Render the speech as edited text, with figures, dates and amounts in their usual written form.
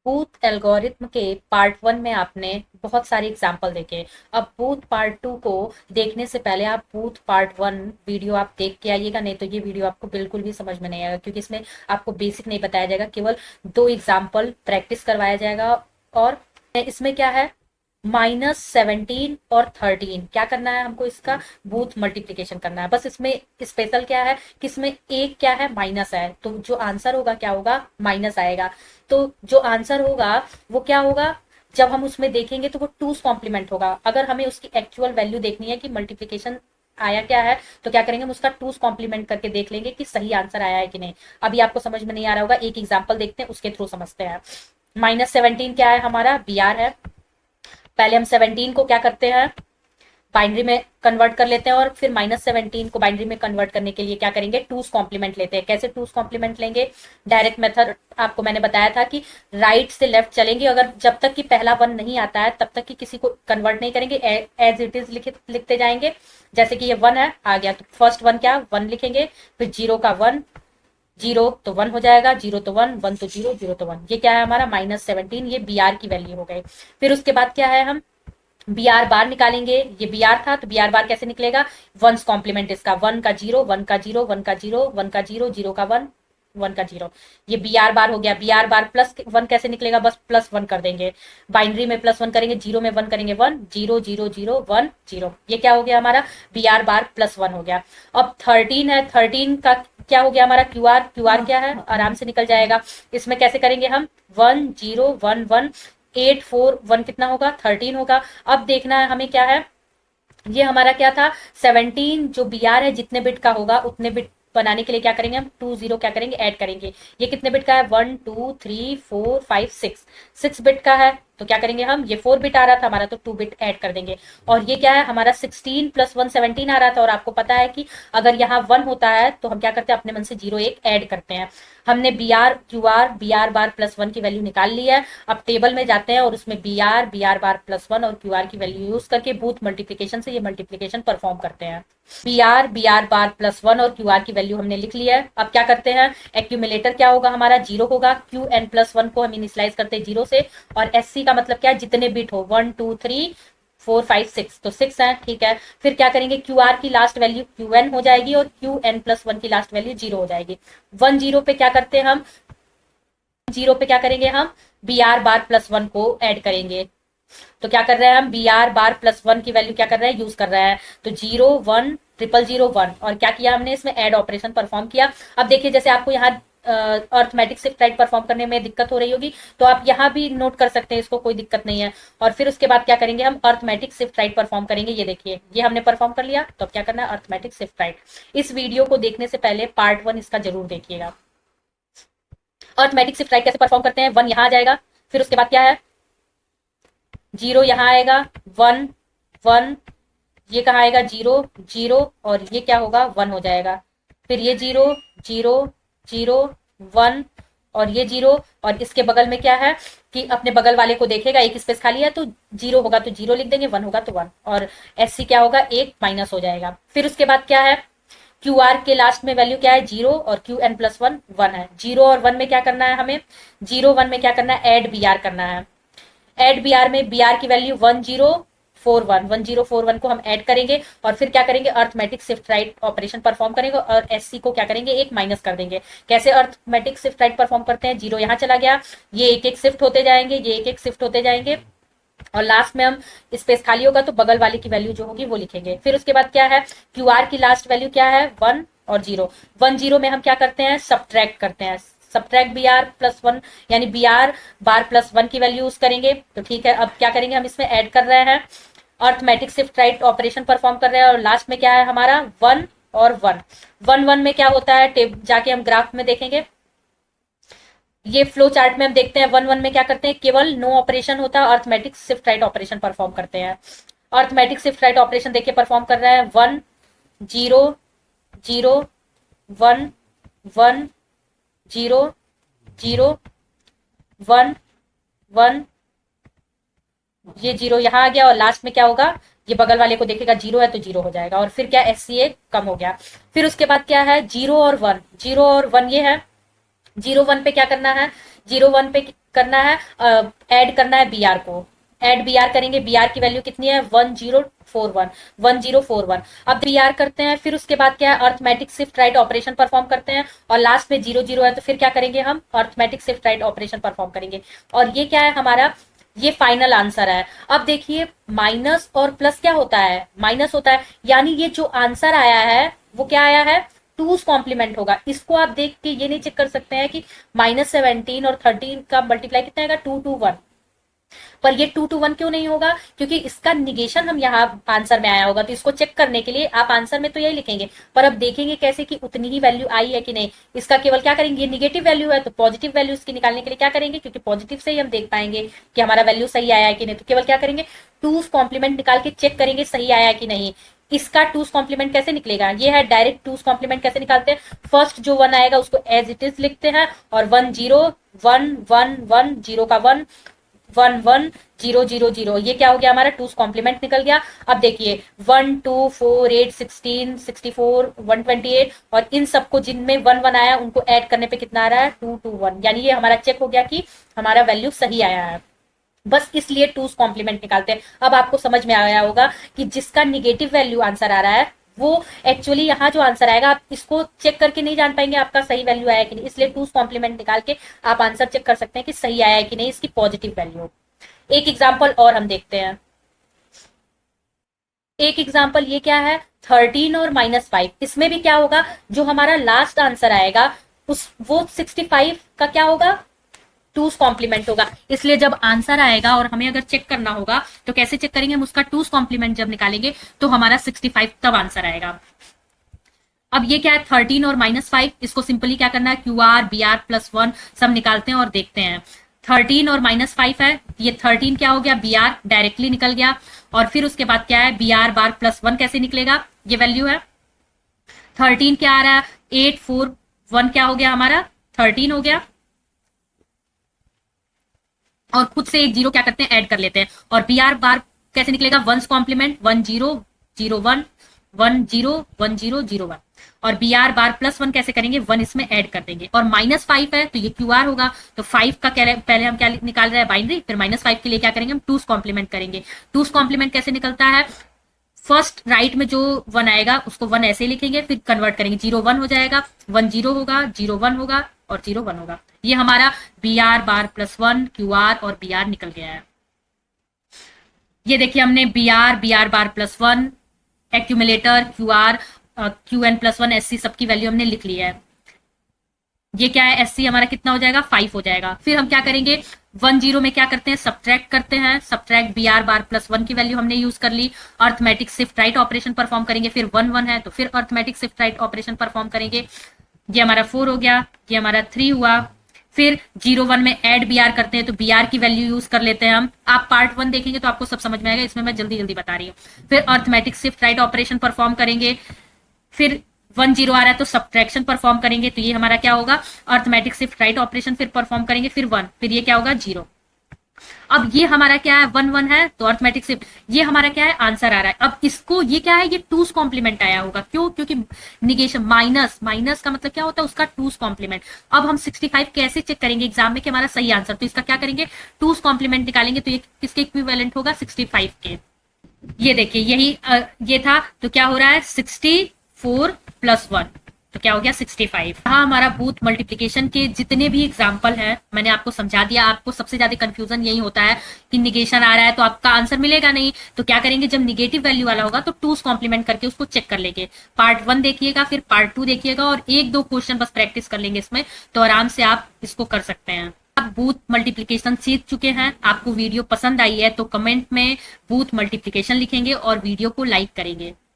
Booth algorithm के part 1 में आपने बहुत सारे एग्जाम्पल देखे। अब बूथ पार्ट 2 को देखने से पहले आप बूथ पार्ट 1 वीडियो आप देख के आइएगा, नहीं तो ये वीडियो आपको बिल्कुल भी समझ में नहीं आएगा, क्योंकि इसमें आपको बेसिक नहीं बताया जाएगा, केवल दो एग्जाम्पल प्रैक्टिस करवाया जाएगा। और इसमें क्या है, -17 और 13 क्या करना है हमको, इसका बूथ मल्टीप्लीकेशन करना है। बस इसमें स्पेशल क्या है कि इसमें एक क्या है, माइनस है, तो जो आंसर होगा क्या होगा, माइनस आएगा। तो जो आंसर होगा वो क्या होगा, जब हम उसमें देखेंगे तो वो टूस कॉम्प्लीमेंट होगा। अगर हमें उसकी एक्चुअल वैल्यू देखनी है कि मल्टीप्लीकेशन आया क्या है, तो क्या करेंगे, हम उसका टूस कॉम्प्लीमेंट करके देख लेंगे कि सही आंसर आया है कि नहीं। अभी आपको समझ में नहीं आ रहा होगा, एक एग्जाम्पल देखते हैं, उसके थ्रू समझते हैं। -17 क्या है, हमारा बी आर है। पहले हम 17 को क्या करते हैं, बाइनरी में कन्वर्ट कर लेते हैं, और फिर -17 को बाइनरी में कन्वर्ट करने के लिए क्या करेंगे, टूस कॉम्प्लीमेंट लेते हैं। कैसे टूस कॉम्प्लीमेंट लेंगे, डायरेक्ट मेथड आपको मैंने बताया था कि राइट से लेफ्ट चलेंगे, अगर जब तक कि पहला वन नहीं आता है तब तक कि किसी को कन्वर्ट नहीं करेंगे, एज इट इज लिखते जाएंगे। जैसे कि ये वन है, आ गया तो फर्स्ट वन क्या, वन लिखेंगे, फिर जीरो का वन, जीरो तो वन हो जाएगा, जीरो तो वन, वन तो जीरो, जीरो तो वन। ये क्या है हमारा -17, ये बी आर की वैल्यू हो गई। फिर उसके बाद क्या है, हम बी आर बार निकालेंगे। ये बी आर था, तो बी आर बार कैसे निकलेगा, वंस कॉम्प्लीमेंट इसका, वन का जीरो, वन का जीरो, वन का जीरो, वन का जीरो, जीरो का वन, वन का जीरो। ये बी आर बार हो गया। B R bar plus one कैसे निकलेगा, बस प्लस वन कर देंगे, बाइनरी में प्लस वन करेंगे, जीरो में वन करेंगे, one, zero zero zero one zero. ये क्या हो गया हमारा, B R bar plus one हो गया। अब 13 है, 13 का क्या हो गया हमारा, क्यू आर। क्यू आर क्या है, आराम से निकल जाएगा। इसमें कैसे करेंगे हम, वन जीरो वन वन, 8 4 1 कितना होगा, 13 होगा। अब देखना है हमें क्या है, ये हमारा क्या था, 17 जो बी आर है जितने बिट का होगा उतने बिट बनाने के लिए क्या करेंगे हम, 20 क्या करेंगे, ऐड करेंगे। ये कितने बिट का है, 1 2 3 4 5 6, 6 बिट का है, तो क्या करेंगे हम, ये 4 बिट आ रहा था हमारा, तो 2 बिट ऐड कर देंगे। और ये क्या है हमारा, 16 + 1 17 आ रहा था, और आपको पता है कि अगर यहाँ 1 होता है तो हम क्या करते हैं, अपने मन से जीरो एक ऐड करते हैं। हमने B R Q R B R bar plus one की वैल्यू निकाल ली है। अब टेबल में जाते हैं और उसमें B R bar plus one और क्यू आर की वैल्यू यूज करके बूथ मल्टीप्लीकेशन से ये मल्टीप्लीकेशन परफॉर्म करते हैं। B R bar plus one और क्यू आर की वैल्यू हमने लिख ली है। अब क्या करते हैं, एक्यूमुलेटर क्या होगा हमारा, जीरो होगा। क्यू एन प्लस वन को हम इनिशियलाइज करते हैं जीरो से, और एस सी का मतलब क्या है, जितने बिट हो, 1 2 3 4 5 6, तो 6 है, ठीक है। फिर क्या करेंगे, क्यू आर की लास्ट वैल्यू क्यू एन हो जाएगी, और क्यू एन प्लस वन की लास्ट वैल्यू जीरो हो जाएगी। 1 0 पे क्या करते हैं हम, जीरो पे क्या करेंगे हम, B R bar plus one को ऐड करेंगे। तो क्या कर रहे हैं हम, B R bar plus one की वैल्यू क्या कर रहे हैं, यूज कर रहे हैं। तो 0 1 0 0 1, और क्या किया हमने, इसमें ऐड ऑपरेशन परफॉर्म किया। अब देखिए, जैसे आपको यहाँ अर्थमेटिक शिफ्ट राइट परफॉर्म करने में दिक्कत हो रही होगी, तो आप यहाँ भी नोट कर सकते हैं, इसको कोई दिक्कत नहीं है। और फिर उसके बाद क्या करेंगे, हम अर्थमेटिक शिफ्ट राइट परफॉर्म करेंगे। ये देखिए, ये हमने परफॉर्म कर लिया, तो अब क्या करना है, अर्थमेटिक शिफ्ट राइट। इस वीडियो को देखने से पहले पार्ट 1 इसका जरूर देखिएगा। अर्थमेटिक शिफ्ट राइट कैसे परफॉर्म करते हैं, 1 यहाँ आ जाएगा, फिर उसके बाद क्या है, जीरो यहाँ आएगा, 1 1, ये कहाँ आएगा, जीरो जीरो, और ये क्या होगा, 1 हो जाएगा। फिर ये जीरो जीरो जीरो 1, और ये जीरो, और इसके बगल में क्या है कि अपने बगल वाले को देखेगा, एक स्पेस खाली है, तो जीरो होगा तो जीरो लिख देंगे, 1 होगा तो 1, और एस सी क्या होगा, एक माइनस हो जाएगा। फिर उसके बाद क्या है, क्यू आर के लास्ट में वैल्यू क्या है, जीरो, और क्यू एन प्लस वन 1 है। जीरो और 1 में क्या करना है हमें, जीरो 1 में क्या करना है, एड बी आर करना है। एड बी आर में बी आर की वैल्यू 1041 को हम ऐड करेंगे, और फिर क्या करेंगे, arithmetic shift right operation perform करेंगे, और एस सी को क्या करेंगे, एक माइनस कर देंगे। कैसे अर्थमेटिक शिफ्ट राइट परफॉर्म करते हैं, जीरो यहाँ चला गया, ये एक एक शिफ्ट होते जाएंगे, ये एक एक शिफ्ट होते जाएंगे, और लास्ट में हम स्पेस खाली होगा तो बगल वाले की वैल्यू जो होगी वो लिखेंगे। फिर उसके बाद क्या है, क्यू आर की लास्ट वैल्यू क्या है, 1 और 0। 1 0 में हम क्या करते हैं, सब्ट्रैक्ट करते हैं, subtract B R plus one, यानी B R bar plus one की वैल्यू यूज करेंगे। तो ठीक है, अब क्या करेंगे, हम इसमें ऐड कर रहे हैं, arithmetic shift right operation perform कर रहे हैं, और लास्ट में क्या है हमारा, 1 और 1। 1 1 में क्या होता है, टेब जाके हम ग्राफ में देखेंगे, ये फ्लो चार्ट में हम देखते हैं, 1 1 में क्या करते हैं, केवल नो ऑपरेशन होता है, arithmetic shift right operation perform करते हैं। अर्थमेटिक शिफ्ट राइट ऑपरेशन देखिए परफॉर्म कर रहे हैं, 1 0 0 1 1 0 0 1 1, ये जीरो यहाँ आ गया, और लास्ट में क्या होगा, ये बगल वाले को देखेगा, जीरो है तो जीरो हो जाएगा, और फिर क्या, एस सी ए कम हो गया। फिर उसके बाद क्या है, जीरो और वन, जीरो और वन ये है। जीरो वन पे क्या करना है, जीरो वन पे करना है, ऐड करना है br को। ऐड br करेंगे, br की वैल्यू कितनी है 1041, 1041। अब br करते हैं, फिर उसके बाद क्या है arithmetic shift right operation perform करते हैं, और लास्ट में 00 है तो फिर क्या करेंगे हम arithmetic shift right operation perform करेंगे। और ये क्या है हमारा, ये फाइनल आंसर है। अब देखिए माइनस और प्लस क्या होता है, माइनस होता है, यानी ये जो आंसर आया है वो क्या आया है टूज कॉम्प्लीमेंट होगा। इसको आप देख के ये नहीं चेक कर सकते हैं कि -17 और 13 का मल्टीप्लाई कितना आएगा 221, पर ये 221 क्यों नहीं होगा, क्योंकि इसका निगेशन हम यहाँ आंसर में आया होगा। तो इसको चेक करने के लिए आप आंसर में तो यही लिखेंगे, पर अब देखेंगे कैसे कि उतनी ही वैल्यू आई है कि नहीं। इसका केवल क्या करेंगे, ये निगेटिव वैल्यू है तो पॉजिटिव वैल्यू इसकी निकालने के लिए क्या करेंगे, क्योंकि पॉजिटिव से ही हम देख पाएंगे कि हमारा वैल्यू सही आया है कि नहीं। तो केवल क्या करेंगे टूज कॉम्प्लीमेंट निकाल के चेक करेंगे सही आया है कि नहीं। इसका टूज कॉम्प्लीमेंट कैसे निकलेगा, ये है डायरेक्ट टूज कॉम्प्लीमेंट कैसे निकालते हैं, फर्स्ट जो 1 आएगा उसको एज इट इज लिखते हैं, और 1 0 1 1 1 0 का 1 1 1 0 0 0, ये क्या हो गया हमारा टूज कॉम्प्लीमेंट निकल गया। अब देखिए 1 2 4 8 16 64 128, और इन सबको जिनमें 1 1 आया उनको ऐड करने पे कितना आ रहा है 2 2 1, यानी ये हमारा चेक हो गया कि हमारा वैल्यू सही आया है। बस इसलिए टूज कॉम्प्लीमेंट निकालते हैं। अब आपको समझ में आया होगा कि जिसका निगेटिव वैल्यू आंसर आ रहा है वो एक्चुअली यहाँ जो आंसर आएगा आप इसको चेक करके नहीं जान पाएंगे आपका सही वैल्यू आया कि नहीं, इसलिए टूज कॉम्प्लीमेंट निकाल के आप आंसर चेक कर सकते हैं कि सही आया है कि नहीं, इसकी पॉजिटिव वैल्यू। एक एग्जाम्पल और हम देखते हैं। एक एग्जाम्पल ये क्या है 13 और -5, इसमें भी क्या होगा जो हमारा लास्ट आंसर आएगा उस वो 65 का क्या होगा टूज कॉम्प्लीमेंट होगा। इसलिए जब आंसर आएगा और हमें अगर चेक करना होगा तो कैसे चेक करेंगे, हम उसका टूज कॉम्प्लीमेंट जब निकालेंगे तो हमारा 65 तब आंसर आएगा। अब ये क्या है 13 और -5, इसको सिंपली क्या करना है QR BR +1 सब निकालते हैं और देखते हैं। 13 और -5 है, ये 13 क्या हो गया BR डायरेक्टली निकल गया, और फिर उसके बाद क्या है BR बार +1 कैसे निकलेगा, ये वैल्यू है 13 क्या आ रहा है 8 4 1 क्या हो गया हमारा 13 हो गया, और खुद से एक जीरो क्या करते हैं ऐड कर लेते हैं, और BR बार कैसे निकलेगा 1's कॉम्प्लीमेंट 1 0 0 1 1 0 1 0 0 1, और BR बार +1 कैसे करेंगे 1 इसमें ऐड कर देंगे, और -5 है तो ये QR होगा, तो 5 का पहले हम क्या निकाल रहे हैं बाइनरी, फिर -5 के लिए क्या करेंगे हम टूज कॉम्प्लीमेंट करेंगे। टूज कॉम्प्लीमेंट कैसे निकलता है, फर्स्ट राइट में जो 1 आएगा उसको 1 ऐसे ही लिखेंगे, फिर कन्वर्ट करेंगे 0 1 हो जाएगा, 1 0 होगा 0 1 होगा और 0 1 होगा। ये हमारा BR बार +1 QR और BR निकल गया है। ये देखिए हमने BR बार +1 एक्यूमुलेटर QR QN +1 SC सबकी वैल्यू हमने लिख ली है। ये क्या है SC हमारा कितना हो जाएगा 5 हो जाएगा। फिर हम क्या करेंगे 1 0 में क्या करते हैं सब्ट्रैक्ट करते हैं, सब्ट्रैक्ट BR बार +1 की वैल्यू हमने यूज कर ली, arithmetic shift right operation perform करेंगे, फिर 1 1 है तो फिर arithmetic shift right operation perform करेंगे। ये हमारा 4 हो गया, ये हमारा 3 हुआ, फिर 0 1 में ऐड BR करते हैं तो BR की वैल्यू यूज कर लेते हैं हम। आप पार्ट 1 देखेंगे तो आपको सब समझ में आएगा, इसमें मैं जल्दी जल्दी बता रही हूँ। फिर arithmetic shift right operation perform करेंगे, फिर 1 0 आ रहा है तो सब्ट्रैक्शन परफॉर्म करेंगे, तो ये हमारा क्या होगा अर्थमेटिक शिफ्ट राइट ऑपरेशन फिर परफॉर्म करेंगे, फिर 1, फिर ये क्या होगा 0। अब ये हमारा क्या है 1 1 है तो अर्थमेटिक शिफ्ट, ये हमारा क्या है आंसर आ रहा है। अब इसको ये क्या है ये टूज कॉम्प्लीमेंट आया होगा, क्यों, क्योंकि निगेशन माइनस का मतलब क्या होता है उसका टूज कॉम्प्लीमेंट। अब हम 65 कैसे चेक करेंगे एग्जाम में कि हमारा सही आंसर, तो इसका क्या करेंगे टूज कॉम्प्लीमेंट निकालेंगे, तो ये किसके इक्विवेलेंट होगा 65 के। ये देखिए यही ये था, तो क्या हो रहा है 64 + 1 तो क्या हो गया 65। हाँ हमारा बूथ मल्टीप्लिकेशन के जितने भी एग्जाम्पल हैं मैंने आपको समझा दिया। आपको सबसे ज्यादा कंफ्यूजन यही होता है कि निगेशन आ रहा है तो आपका आंसर मिलेगा नहीं, तो क्या करेंगे जब निगेटिव वैल्यू वाला होगा तो टूज कॉम्प्लीमेंट करके उसको चेक कर लेंगे। पार्ट 1 देखिएगा, फिर पार्ट 2 देखिएगा, और 1-2 क्वेश्चन बस प्रैक्टिस कर लेंगे इसमें, तो आराम से आप इसको कर सकते हैं। आप बूथ मल्टीप्लिकेशन सीख चुके हैं, आपको वीडियो पसंद आई है तो कमेंट में बूथ मल्टीप्लिकेशन लिखेंगे और वीडियो को लाइक करेंगे।